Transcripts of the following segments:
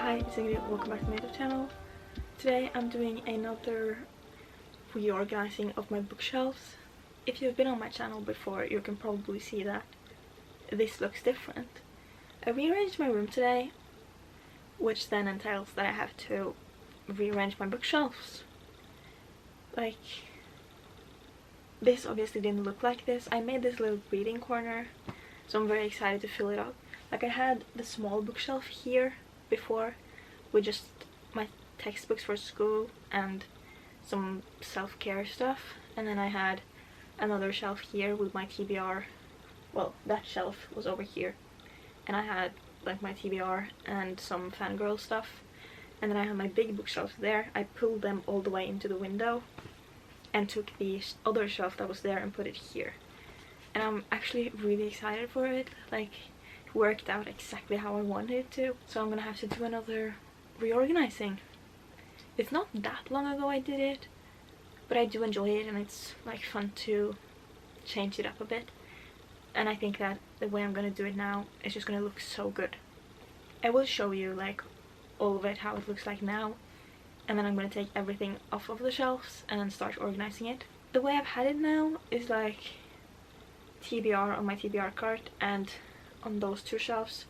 Hi, it's Ingrid, welcome back to my YouTube channel. Today I'm doing another reorganizing of my bookshelves. If you've been on my channel before, you can probably see that this looks different. I rearranged my room today, which then entails that I have to rearrange my bookshelves. Like, this obviously didn't look like this. I made this little reading corner, so I'm very excited to fill it up. Like, I had the small bookshelf here before with just my textbooks for school and some self-care stuff, and then I had another shelf here with my TBR. Well, that shelf was over here, and I had like my TBR and some fangirl stuff, and then I had my big bookshelf there. I pulled them all the way into the window and took the other shelf that was there and put it here, and I'm actually really excited for it. Like, it worked out exactly how I wanted it to, so I'm gonna have to do another reorganizing. It's not that long ago I did it, but I do enjoy it, and it's like fun to change it up a bit, and I think that the way I'm gonna do it now is just gonna look so good. I will show you like all of it, how it looks like now, and then I'm gonna take everything off of the shelves and then start organizing it. The way I've had it now is like TBR on my TBR cart and on those two shelves,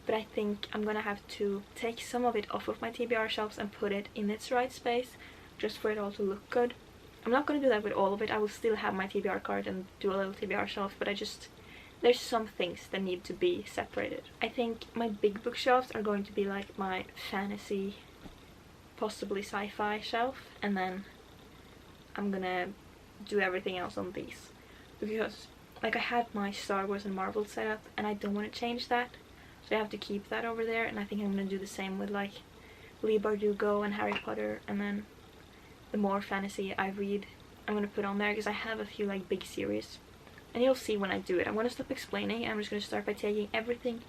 but I think I'm gonna have to take some of it off of my TBR shelves and put it in its right space, just for it all to look good. I'm not gonna do that with all of it. I will still have my TBR cart and do a little TBR shelf, but there's some things that need to be separated. I think my big bookshelves are going to be like my fantasy, possibly sci-fi shelf, and then I'm gonna do everything else on these, because like I had my Star Wars and Marvel set up and I don't want to change that, so I have to keep that over there. And I think I'm gonna do the same with like Lee Bardugo and Harry Potter, and then the more fantasy I read I'm gonna put on there, because I have a few like big series, and you'll see when I do it. I'm gonna stop explaining. I'm just gonna start by taking everything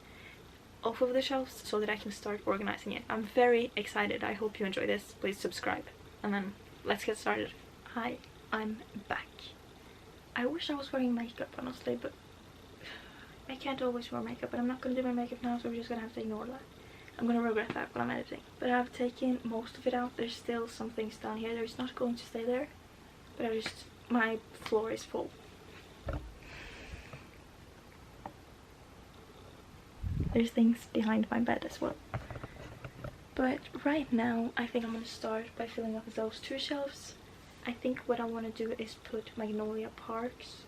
off of the shelves so that I can start organizing it. I'm very excited. I hope you enjoy this. Please subscribe, and then let's get started. Hi, I'm back. I wish I was wearing makeup honestly, but I can't always wear makeup, and I'm not gonna do my makeup now, so we're just gonna have to ignore that. I'm gonna regret that when I'm editing. But I've taken most of it out. There's still some things down here. There's not going to stay there, but my floor is full. There's things behind my bed as well. But right now I think I'm gonna start by filling up those two shelves. I think what I want to do is put Magnolia Parks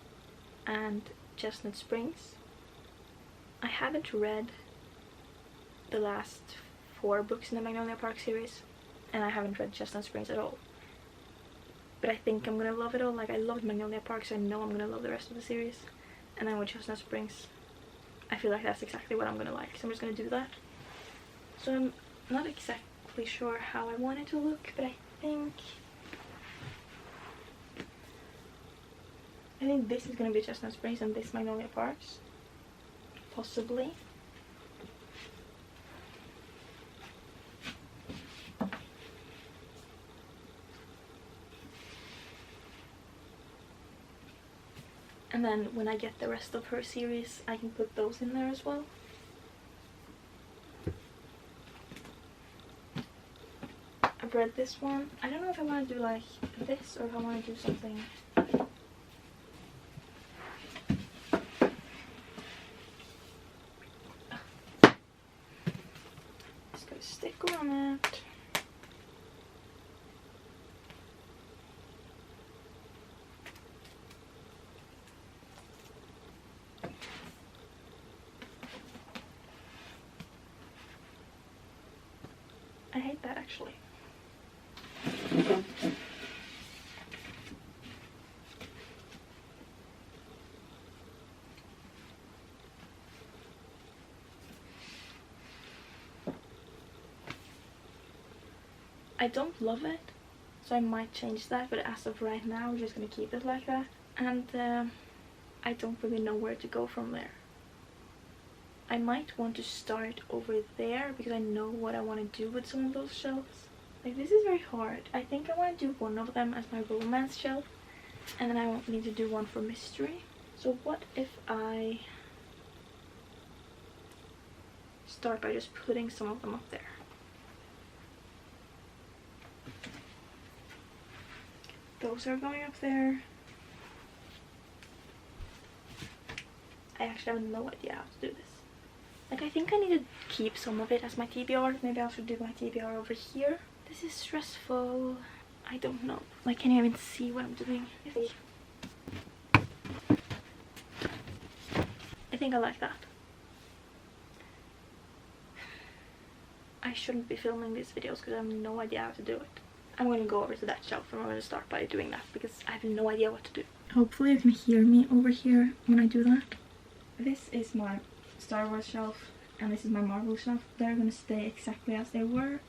and Chestnut Springs. I haven't read the last 4 books in the Magnolia Park series, and I haven't read Chestnut Springs at all. But I think I'm gonna love it all. Like, I loved Magnolia Park, so I know I'm gonna love the rest of the series. And then with Chestnut Springs, I feel like that's exactly what I'm gonna like, so I'm just gonna do that. So I'm not exactly sure how I want it to look, but I think this is going to be Chestnut Springs and this Magnolia Parks. Possibly. And then when I get the rest of her series, I can put those in there as well. I've read this one. I don't know if I want to do like this or if I want to do something. Stick on it. I hate that actually. I don't love it, so I might change that, but as of right now I'm just gonna keep it like that, and I don't really know where to go from there. I might want to start over there because I know what I want to do with some of those shelves. Like, this is very hard. I think I want to do one of them as my romance shelf, and then I won't need to do one for mystery. So what if I start by just putting some of them up there? those are going up there. I actually have no idea how to do this. Like, I think I need to keep some of it as my TBR. Maybe I should do my TBR over here. This is stressful. I don't know. Like, can you even see what I'm doing? I think I like that. I shouldn't be filming these videos because I have no idea how to do it. I'm going to go over to that shelf and I'm going to start by doing that because I have no idea what to do. Hopefully you can hear me over here when I do that. This is my Star Wars shelf and this is my Marvel shelf. They're going to stay exactly as they were.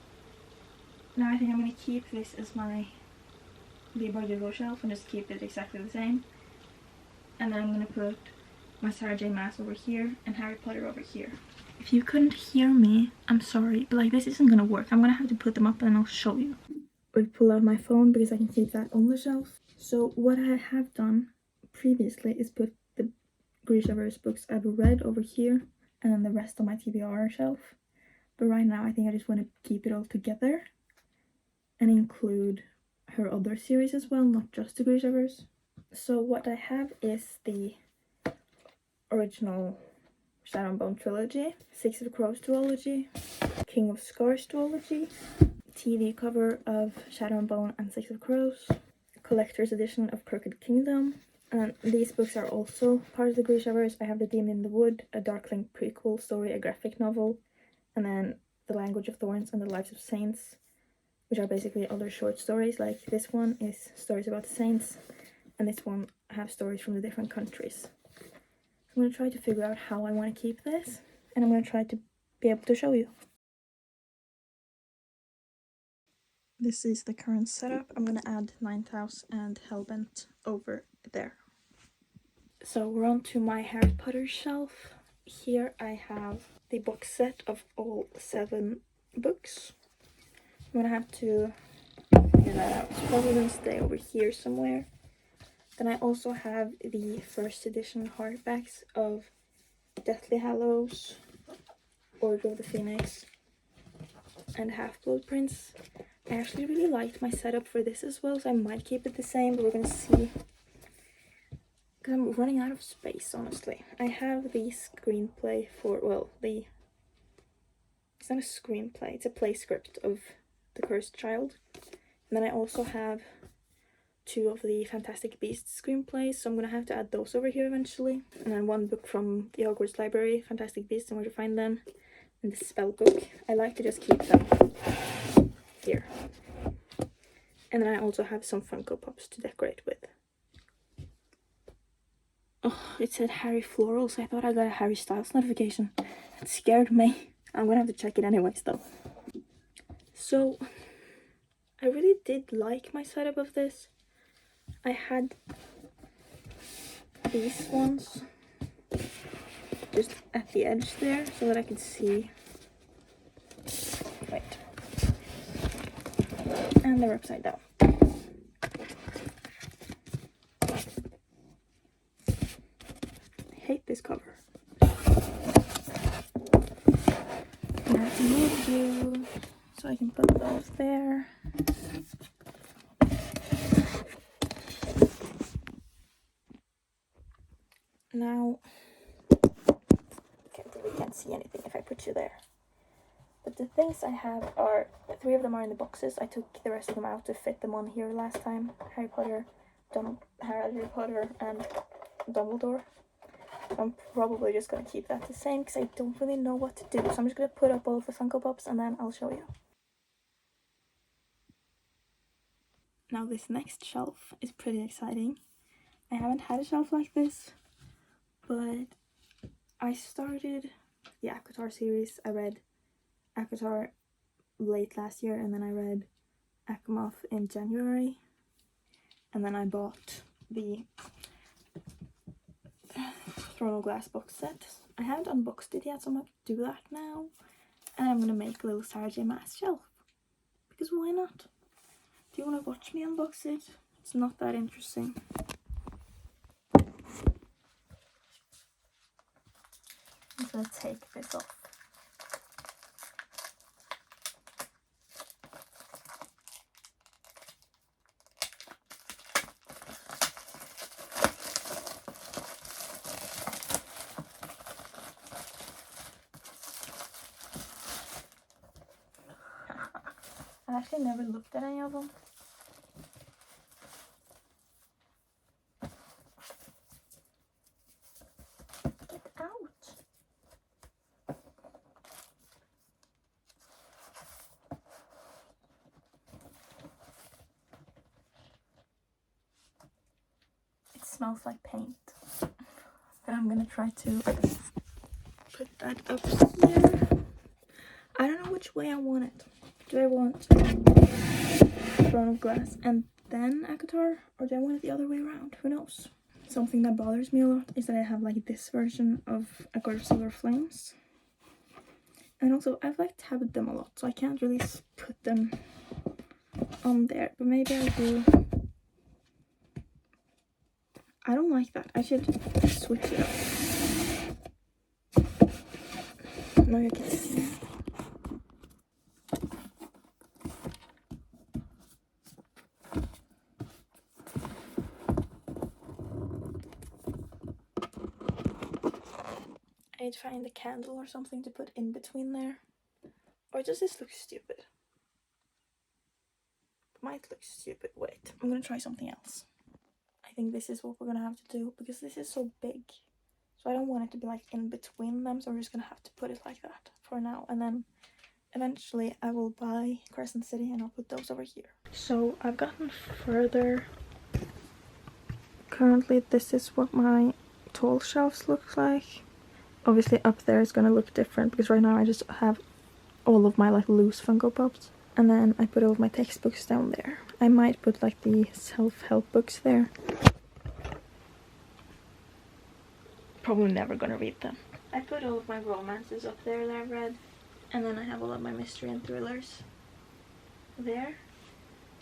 Now I think I'm going to keep this as my Library shelf and just keep it exactly the same. And then I'm going to put my Sarah J Maas over here and Harry Potter over here. If you couldn't hear me, I'm sorry, but like this isn't going to work. I'm going to have to put them up and I'll show you. I pull out my phone because I can keep that on the shelf. So what I have done previously is put the Grishaverse books I've read over here and then the rest on my TBR shelf. But right now I think I just want to keep it all together and include her other series as well, not just the Grishaverse. So what I have is the original Shadow and Bone trilogy, Six of Crows duology, King of Scars duology, TV cover of Shadow and Bone and Six of Crows, collector's edition of Crooked Kingdom, and these books are also part of the Grishaverse. I have The Demon in the Wood, a Darkling prequel story, a graphic novel, and then The Language of Thorns and The Lives of Saints, which are basically other short stories. Like this one is stories about the saints, and this one have stories from the different countries. I'm going to try to figure out how I want to keep this, and I'm going to try to be able to show you. This is the current setup. I'm going to add Ninth House and Hellbent over there. So we're on to my Harry Potter shelf. Here I have the box set of all 7 books. I'm going to have to figure that out. It's probably going to stay over here somewhere. Then I also have the first edition hardbacks of Deathly Hallows, Order of the Phoenix, and Half-Blood Prince. I actually really liked my setup for this as well, so I might keep it the same, but we're gonna see. Because I'm running out of space, honestly. I have the screenplay for, well, it's not a screenplay, it's a play script of The Cursed Child. And then I also have 2 of the Fantastic Beasts screenplays, so I'm gonna have to add those over here eventually. And then 1 book from the Hogwarts Library, Fantastic Beasts and Where to Find Them, and the spell book. I like to just keep them here. And then I also have some Funko Pops to decorate with. Oh, it said Harry Floral, so I thought I got a Harry Styles notification. It scared me. I'm gonna have to check it anyways though. So, I really did like my setup of this. I had these ones just at the edge there so that I could see. Wait. And they're upside down. I hate this cover. I have to move you so I can put those there. Now, we can't see anything if I put you there. But the things I have are, 3 of them are in the boxes. I took the rest of them out to fit them on here last time. Harry Potter, Harry Potter and Dumbledore. I'm probably just going to keep that the same because I don't really know what to do. So I'm just going to put up all of the Funko Pops and then I'll show you. Now this next shelf is pretty exciting. I haven't had a shelf like this, but I started the ACOTAR series. I read ACOTAR late last year and then I read ACOMAF in January. And then I bought the Throne of Glass box set. I haven't unboxed it yet, so I'm going to do that now. And I'm going to make a little Sarah J Maas shelf. Because why not? Do you want to watch me unbox it? It's not that interesting. I'm going to take this off. I actually never looked at any of them. Get out! It smells like paint. But I'm gonna try to put that up here. I don't know which way I want it. Do I want a throne of glass and then a guitar, or do I want it the other way around? Who knows? Something that bothers me a lot is that I have like this version of A God of Silver Flames, and also I've like tabbed them a lot, so I can't really put them on there, but maybe I'll do. I don't like that. I should switch it up. Now you can see. I need to find a candle or something to put in between there. Or does this look stupid? It might look stupid. Wait, I'm gonna try something else. I think this is what we're gonna have to do because this is so big. So I don't want it to be like in between them, so we're just gonna have to put it like that for now. And then eventually I will buy Crescent City and I'll put those over here. So I've gotten further. Currently this is what my tall shelves look like. Obviously up there it's gonna look different because right now I just have all of my like loose Funko Pops. And then I put all of my textbooks down there. I might put like the self-help books there. Probably never gonna read them. I put all of my romances up there that I've read. And then I have all of my mystery and thrillers there.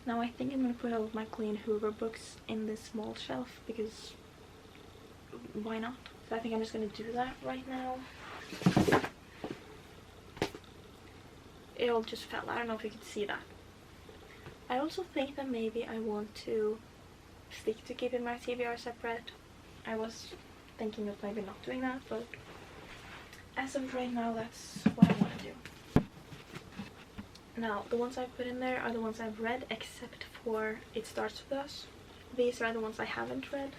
Now I think I'm gonna put all of my Clean Hoover books in this small shelf because why not? So I think I'm just gonna do that right now. It all just fell. I don't know if you can see that. I also think that maybe I want to stick to keeping my TBR separate. I was thinking of maybe not doing that, but as of right now that's what I want to do. Now the ones I've put in there are the ones I've read, except for It Starts With Us. These are the ones I haven't read.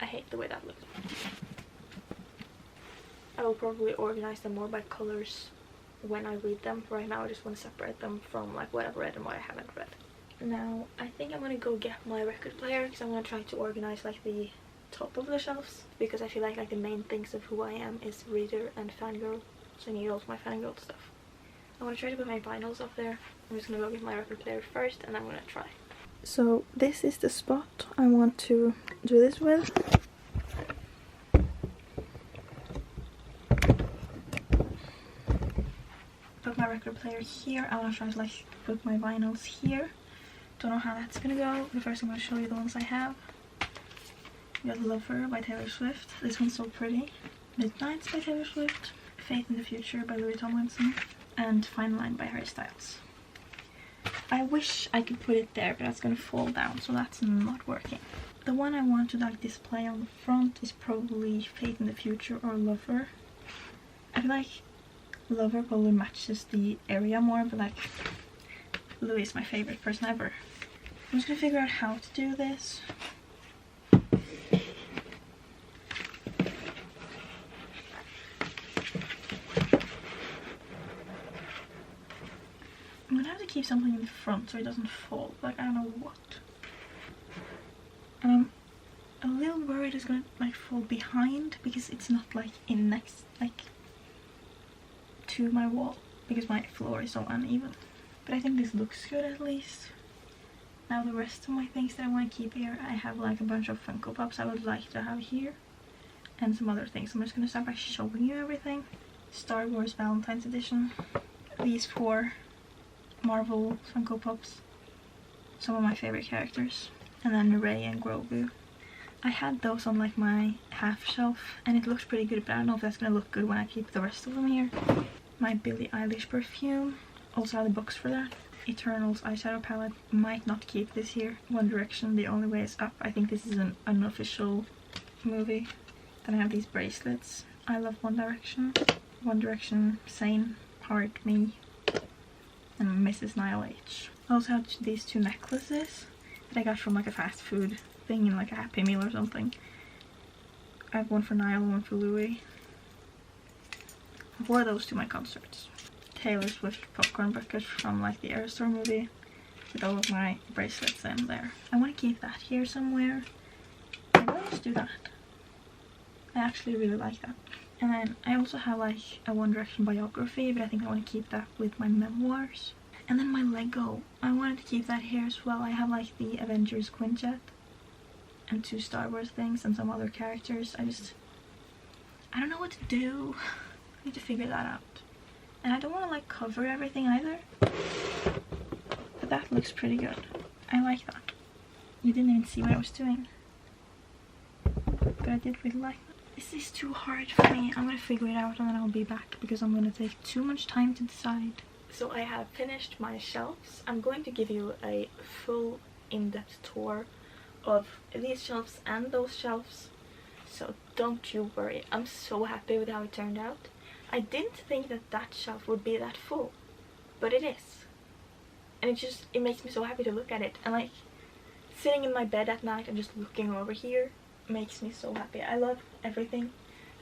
I hate the way that looks. I will probably organize them more by colors when I read them. Right now I just want to separate them from like what I've read and what I haven't read. Now I think I'm gonna go get my record player because I'm gonna try to organize like the top of the shelves, because I feel like the main things of who I am is reader and fangirl, so I need all of my fangirl stuff. I want to try to put my vinyls up there. I'm just gonna go get my record player first and I'm gonna try. So this is the spot I want to do this with. Put my record player here. I want to try to like put my vinyls here. Don't know how that's gonna go, but first I'm gonna show you the ones I have. We got Lover by Taylor Swift. This one's so pretty. Midnights by Taylor Swift. Faith in the Future by Louis Tomlinson. And Fine Line by Harry Styles. I wish I could put it there, but that's gonna fall down, so that's not working. The one I want to like display on the front is probably Faith in the Future or Lover. I feel like Lover probably matches the area more, but like Louis is my favorite person ever. I'm just gonna figure out how to do this. I'm gonna have to keep something in the front so it doesn't fall, like I don't know what. And I'm a little worried it's gonna like fall behind because it's not like in next like to my wall because my floor is so uneven. But I think this looks good at least. Now the rest of my things that I want to keep here, I have like a bunch of Funko Pops I would like to have here. And some other things. I'm just gonna start by showing you everything. Star Wars Valentine's Edition. These 4 Marvel Funko Pops. Some of my favorite characters. And then Rey and Grogu. I had those on like my half shelf and it looks pretty good, but I don't know if that's gonna look good when I keep the rest of them here. My Billie Eilish perfume. Also have the box for that. Eternals eyeshadow palette. Might not keep this here. One Direction, The Only Way Is Up. I think this is an unofficial movie. Then I have these bracelets. I love One Direction. One Direction, Sane, Heart, Me, and Mrs. Niall H. I also have these two necklaces that I got from like a fast food thing in like a Happy Meal or something. I have one for Niall, one for Louis. I wore those to my concerts. Taylor Swift popcorn bucket from like the Aerostar movie with all of my bracelets in there. I want to keep that here somewhere. Maybe I'll just do that. I actually really like that. And then I also have like a One Direction biography, but I think I want to keep that with my memoirs. And then my Lego, I wanted to keep that here as well. I have like the Avengers Quintet and 2 Star Wars things and some other characters. I don't know what to do. I need to figure that out. And I don't want to like cover everything either. But that looks pretty good. I like that. You didn't even see what I was doing. But I did really like that. This is too hard for me. I'm gonna figure it out and then I'll be back because I'm gonna take too much time to decide. So I have finished my shelves. I'm going to give you a full in-depth tour of these shelves and those shelves. So don't you worry. I'm so happy with how it turned out. I didn't think that that shelf would be that full, but it is. And it makes me so happy to look at it. And like sitting in my bed at night and just looking over here makes me so happy. I love everything.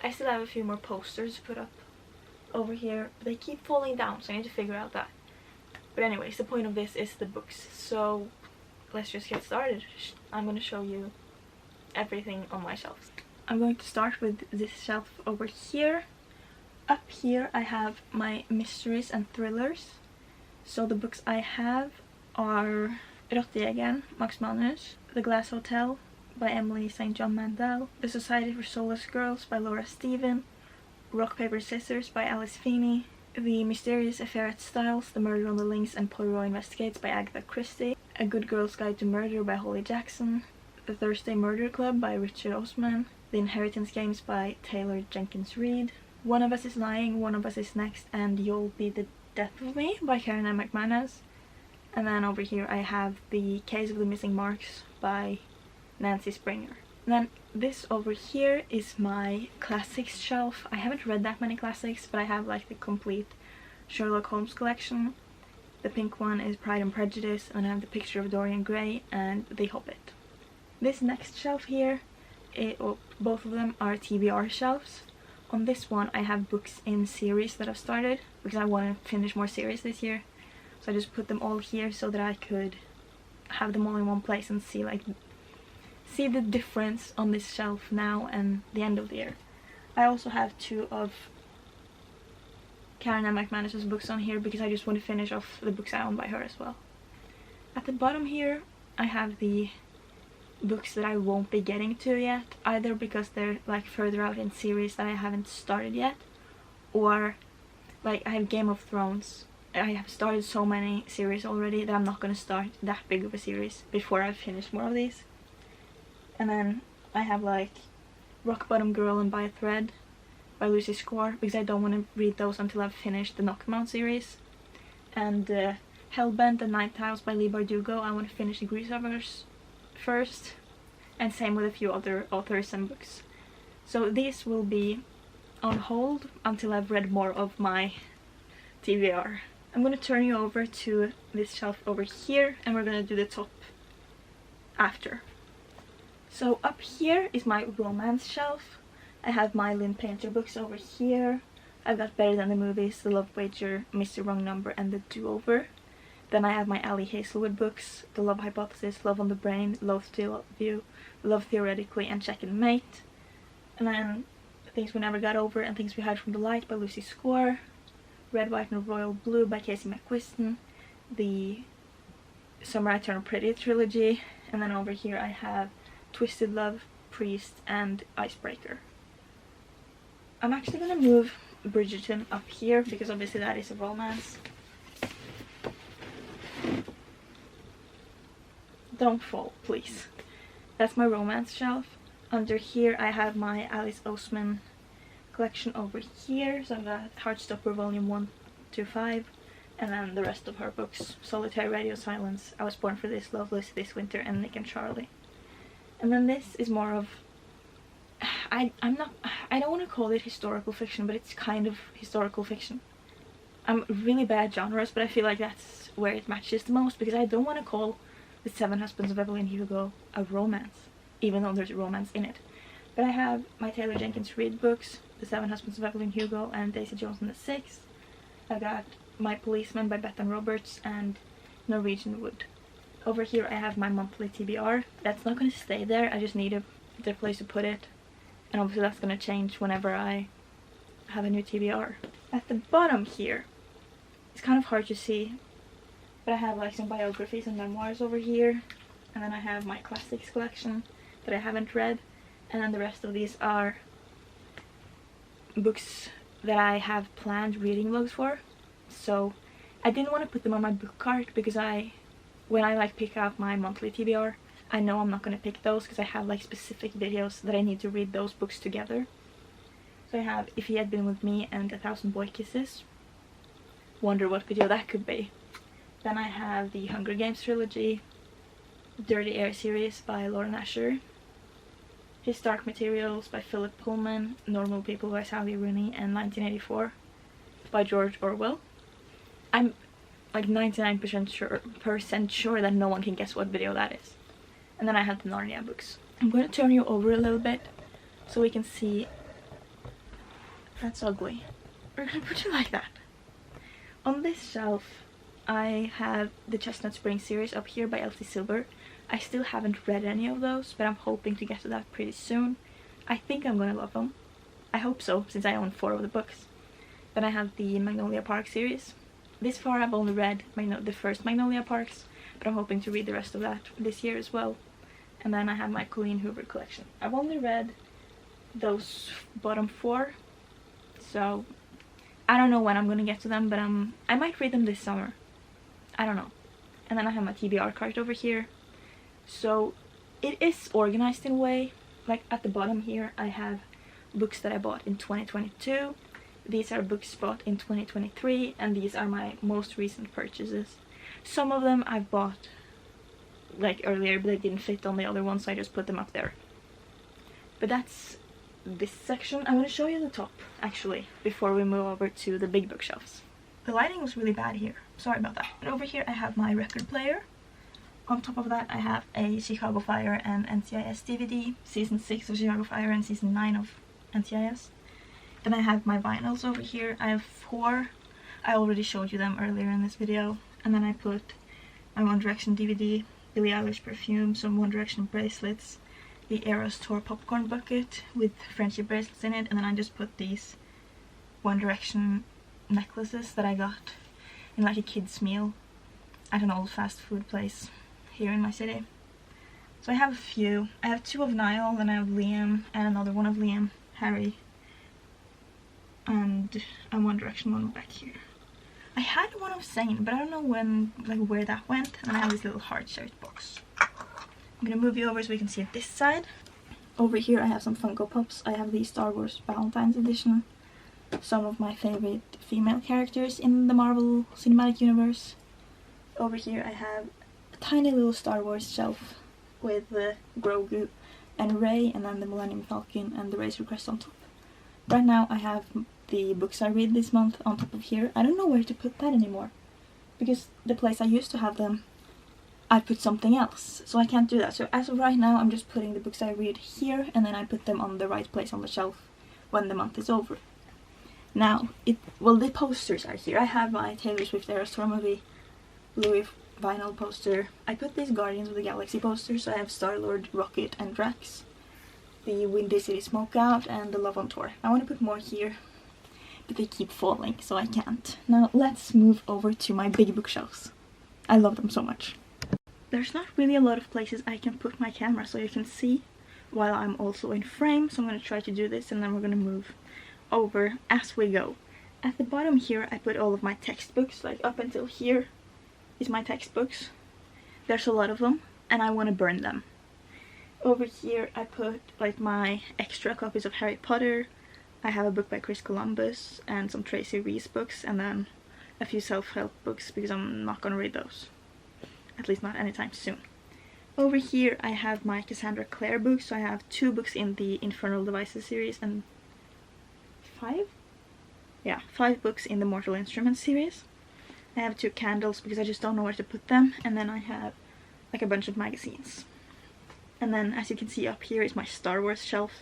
I still have a few more posters to put up over here, but they keep falling down, so I need to figure out that. But anyways, the point of this is the books, so let's just get started. I'm going to show you everything on my shelves. I'm going to start with this shelf over here. Up here I have my mysteries and thrillers. So the books I have are Rottejegeren, Max Manus, The Glass Hotel by Emily St. John Mandel, The Society for Soulless Girls by Laura Stephen, Rock Paper Scissors by Alice Feeney, The Mysterious Affair at Styles, The Murder on the Links and Poirot Investigates by Agatha Christie, A Good Girl's Guide to Murder by Holly Jackson, The Thursday Murder Club by Richard Osman, The Inheritance Games by Taylor Jenkins Reid, One of Us is Lying, One of Us is Next, and You'll Be the Death of Me by Karen M. McManus. And then over here I have The Case of the Missing Marks by Nancy Springer. And then this over here is my classics shelf. I haven't read that many classics, but I have like the complete Sherlock Holmes collection. The pink one is Pride and Prejudice, and I have The Picture of Dorian Gray and The Hobbit. This next shelf here, both of them are TBR shelves. On this one I have books in series that I've started because I want to finish more series this year. So I just put them all here so that I could have them all in one place and see the difference on this shelf now and the end of the year. I also have 2 of Karen M. McManus's books on here because I just want to finish off the books I own by her as well. At the bottom here I have the books that I won't be getting to yet, either because they're like further out in series that I haven't started yet, or like I have Game of Thrones. I have started so many series already that I'm not going to start that big of a series before I've finished more of these. And then I have like Rock Bottom Girl and By a Thread by Lucy Score because I don't want to read those until I've finished the Knock 'Em Out series. And Hellbent and Night Tiles by Leigh Bardugo. I want to finish the Greaseovers first, and same with a few other authors and books. So these will be on hold until I've read more of my TBR. I'm going to turn you over to this shelf over here and we're going to do the top after. So up here is my romance shelf. I have my Lynn Painter books over here. I've got Better Than the Movies, The Love Wager, Mr. Wrong Number and The Do-Over. Then I have my Ali Hazelwood books, The Love Hypothesis, Love on the Brain, Love Theoretically and Check and Mate. And then Things We Never Got Over and Things We Hide from the Light by Lucy Score. Red, White and Royal Blue by Casey McQuiston. The Summer I Turned Pretty trilogy. And then over here I have Twisted Love, Priest and Icebreaker. I'm actually going to move Bridgerton up here because obviously that is a romance. Don't fall, please. That's my romance shelf. Under here I have my Alice Oseman collection over here. So I've got Heartstopper Volume 1 to 5. And then the rest of her books. Solitary Radio Silence, I Was Born for This, Loveless, This Winter, and Nick and Charlie. And then this is more of I don't want to call it historical fiction, but it's kind of historical fiction. I'm really bad at genres, but I feel like that's where it matches the most, because I don't want to call The Seven Husbands of Evelyn Hugo a romance, even though there's romance in it. But I have my Taylor Jenkins Reid books, The Seven Husbands of Evelyn Hugo and Daisy Jones and the Six. I got My Policeman by Bethan Roberts and Norwegian Wood. Over here I have my monthly TBR. That's not going to stay there, I just need a place to put it. And obviously that's going to change whenever I have a new TBR. At the bottom here, it's kind of hard to see, but I have like some biographies and memoirs over here. And then I have my classics collection that I haven't read. And then the rest of these are books that I have planned reading vlogs for. So I didn't want to put them on my book cart because when I like pick out my monthly TBR, I know I'm not going to pick those because I have like specific videos that I need to read those books together. So I have If He Had Been With Me and 1,000 Boy Kisses. Wonder what video that could be. Then I have the Hunger Games trilogy, Dirty Air series by Lauren Asher, His Dark Materials by Philip Pullman, Normal People by Sally Rooney, and 1984 by George Orwell. I'm like 99% sure that no one can guess what video that is. And then I have the Narnia books. I'm going to turn you over a little bit so we can see. That's ugly. We're going to put it like that. On this shelf I have the Chestnut Spring series up here by Elsie Silver. I still haven't read any of those, but I'm hoping to get to that pretty soon. I think I'm gonna love them. I hope so, since I own 4 of the books. Then I have the Magnolia Park series. This far I've only read the first Magnolia Parks, but I'm hoping to read the rest of that this year as well. And then I have my Colleen Hoover collection. I've only read those bottom 4, so I don't know when I'm gonna get to them, but I might read them this summer. I don't know. And then I have my TBR cart over here. So it is organized in a way. Like at the bottom here I have books that I bought in 2022. These are books bought in 2023, and these are my most recent purchases. Some of them I've bought like earlier, but they didn't fit on the other ones, so I just put them up there. But that's this section. I'm going to show you the top actually before we move over to the big bookshelves. The lighting was really bad here, sorry about that. But over here I have my record player. On top of that I have a Chicago Fire and NCIS DVD, Season 6 of Chicago Fire and Season 9 of NCIS. Then I have my vinyls over here. I have 4. I already showed you them earlier in this video. And then I put my One Direction DVD, Billie Eilish perfume, some One Direction bracelets, the Eras Tour popcorn bucket with friendship bracelets in it, and then I just put these One Direction necklaces that I got in like a kid's meal at an old fast food place here in my city. So I have a few. I have 2 of Niall, then I have Liam and another one of Liam, Harry, and a One Direction one back here. I had one of Zayn, but I don't know where that went. And I have this little heart-shaped box. I'm gonna move you over so we can see this side. Over here I have some Funko Pops. I have the Star Wars Valentine's Edition. Some of my favorite female characters in the Marvel Cinematic Universe. Over here I have a tiny little Star Wars shelf with Grogu and Rey, and then the Millennium Falcon and the Razor Crest on top. Right now I have the books I read this month on top of here. I don't know where to put that anymore, because the place I used to have them, I put something else, so I can't do that. So as of right now I'm just putting the books I read here, and then I put them on the right place on the shelf when the month is over. Now, the posters are here. I have my Taylor Swift Eras Tour movie Louis vinyl poster. I put these Guardians of the Galaxy posters, so I have Star-Lord, Rocket and Drax, the Windy City Smokeout, and the Love on Tour. I want to put more here, but they keep falling, so I can't. Now let's move over to my big bookshelves. I love them so much. There's not really a lot of places I can put my camera so you can see while I'm also in frame, so I'm going to try to do this and then we're going to move over as we go. At the bottom here I put all of my textbooks, like up until here is my textbooks. There's a lot of them and I want to burn them. Over here I put like my extra copies of Harry Potter. I have a book by Chris Columbus and some Tracy Rees books, and then a few self-help books because I'm not gonna read those. At least not anytime soon. Over here I have my Cassandra Clare books, so I have 2 books in the Infernal Devices series and 5? Yeah, 5 books in the Mortal Instruments series. I have 2 candles because I just don't know where to put them, and then I have like a bunch of magazines. And then as you can see up here is my Star Wars shelf.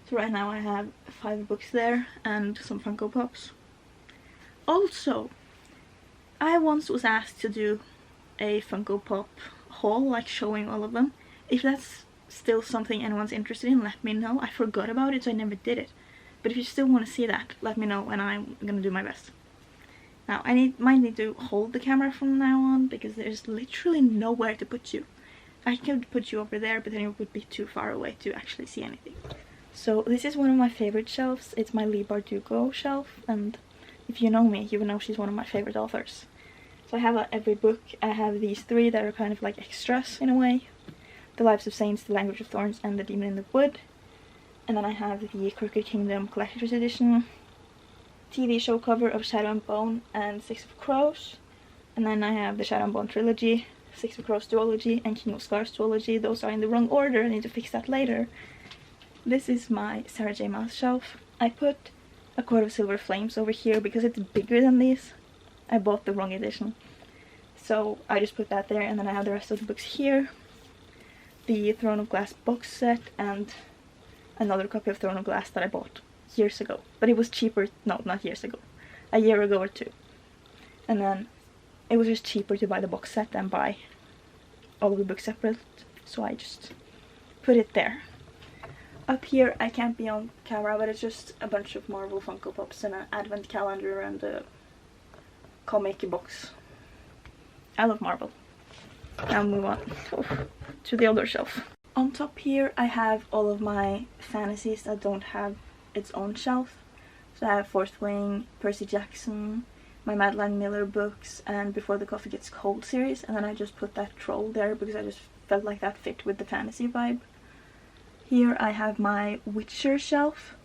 So right now I have 5 books there and some Funko Pops. Also, I once was asked to do a Funko Pop haul, like showing all of them. If that's still something anyone's interested in, let me know. I forgot about it, so I never did it. But if you still want to see that, let me know and I'm gonna do my best. Now, might need to hold the camera from now on because there's literally nowhere to put you. I could put you over there, but then it would be too far away to actually see anything. So this is one of my favorite shelves. It's my Leigh Bardugo shelf, and if you know me, you will know she's one of my favorite authors. So I have every book. I have these 3 that are kind of like extras in a way. The Lives of Saints, The Language of Thorns, and The Demon in the Wood. And then I have the Crooked Kingdom Collector's Edition, TV show cover of Shadow and Bone and Six of Crows. And then I have the Shadow and Bone trilogy, Six of Crows duology, and King of Scars duology. Those are in the wrong order, I need to fix that later. This is my Sarah J. Maas shelf. I put A Court of Silver Flames over here because it's bigger than these. I bought the wrong edition. So I just put that there, and then I have the rest of the books here. The Throne of Glass box set and another copy of Throne of Glass that I bought years ago. But it was cheaper, no, not years ago. A year ago or 2. And then it was just cheaper to buy the box set than buy all of the books separate. So I just put it there. Up here I can't be on camera, but it's just a bunch of Marvel Funko Pops and an advent calendar and a comic box. I love Marvel. Now move on to the other shelf. On top here I have all of my fantasies that don't have its own shelf. So I have Fourth Wing, Percy Jackson, my Madeline Miller books, and Before the Coffee Gets Cold series, and then I just put that troll there because I just felt like that fit with the fantasy vibe. Here I have my Witcher shelf.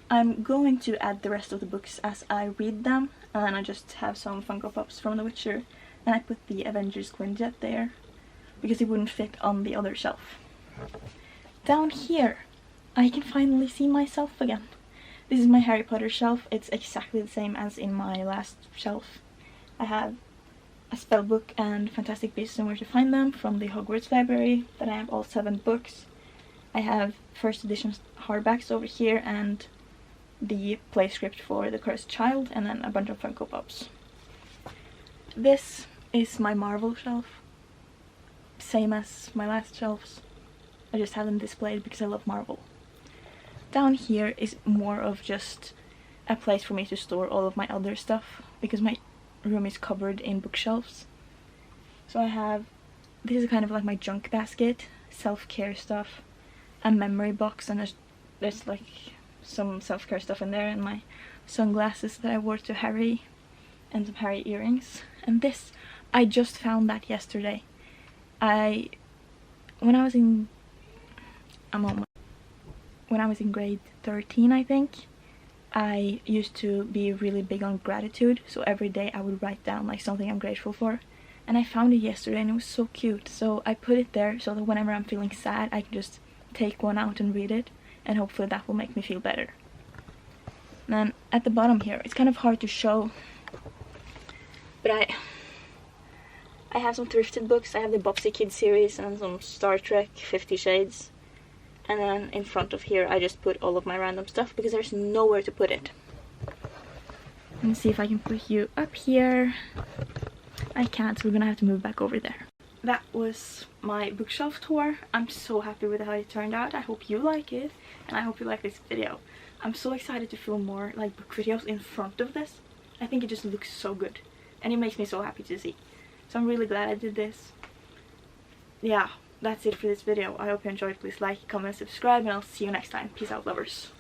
I'm going to add the rest of the books as I read them, and then I just have some Funko Pops from The Witcher, and I put the Avengers Quinjet there because it wouldn't fit on the other shelf. Down here I can finally see myself again. This is my Harry Potter shelf. It's exactly the same as in my last shelf. I have a spell book and Fantastic Beasts and Where to Find Them from the Hogwarts library. Then I have all 7 books. I have first edition hardbacks over here and the play script for The Cursed Child, and then a bunch of Funko Pops. This is my Marvel shelf. Same as my last shelves. I just have them displayed because I love Marvel. Down here is more of just a place for me to store all of my other stuff because my room is covered in bookshelves. So I have, this is kind of like my junk basket, self-care stuff, a memory box, and there's like some self-care stuff in there, and my sunglasses that I wore to Harry, and some Harry earrings. And this, I just found that yesterday. When I was in grade 13, I think, I used to be really big on gratitude, so every day I would write down like something I'm grateful for. And I found it yesterday and it was so cute, so I put it there so that whenever I'm feeling sad I can just take one out and read it, and hopefully that will make me feel better. And then at the bottom here, it's kind of hard to show, but I have some thrifted books. I have the Bobsy Kids series and some Star Trek, 50 Shades. And then in front of here I just put all of my random stuff because there's nowhere to put it. Let's see if I can put you up here. I can't, so we're gonna have to move back over there. That was my bookshelf tour. I'm so happy with how it turned out. I hope you like it, and I hope you like this video. I'm so excited to film more like book videos in front of this. I think it just looks so good, and it makes me so happy to see. So I'm really glad I did this. Yeah, that's it for this video. I hope you enjoyed. Please like, comment, subscribe, and I'll see you next time. Peace out, lovers.